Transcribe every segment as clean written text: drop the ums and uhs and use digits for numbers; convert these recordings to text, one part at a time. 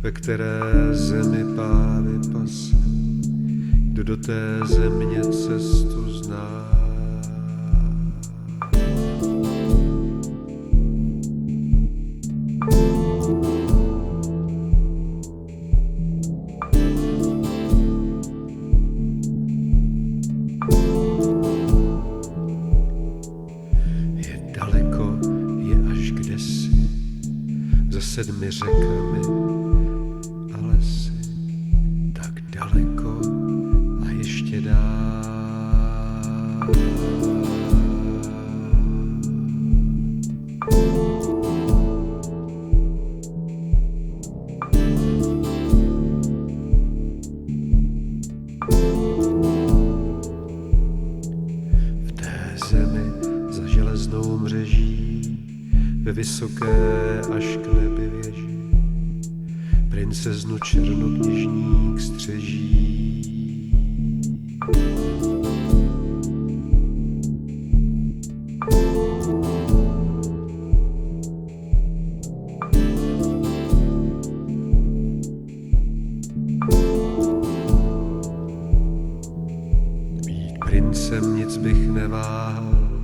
ve které zemi pávy pase. Kdo do té země cestu zná. Je daleko, je až kdesi, za 7 řekami a lesy, tak daleko a ještě dál. V té zemi za železnou mřeží, ve vysoké až k nebi věži, princeznu černokněžník střeží. Být princem nic bych neváhal,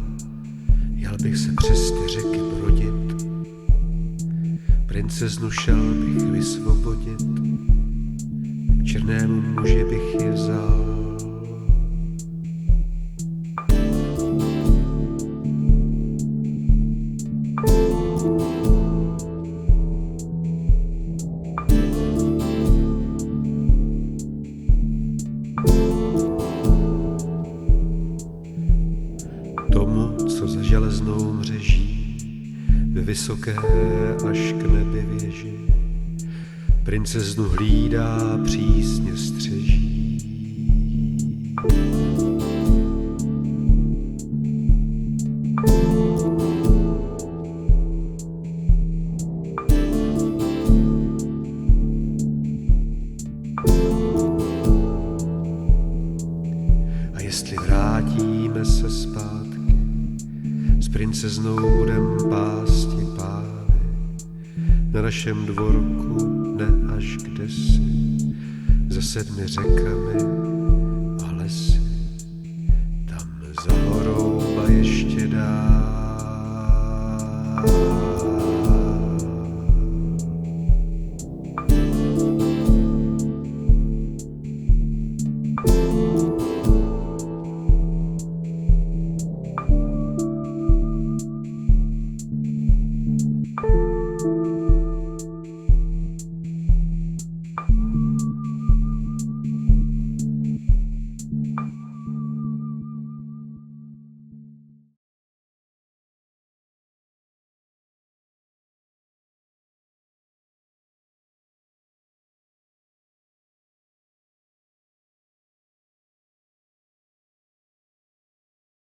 jel bych se přes ty řeky brodit, princeznu šel bych vysvobodit, černému muži bych je vzal. Tomu, co za železnou mřeží, ve vysoké až k nebi věži, princeznu hlídá, přísně střeží. A jestli vrátíme se zpátky, s princeznou budem pásti pávy, na našem dvorku, ne až kdesi, za 7 řekami a lesy, tam za horou a ještě dál.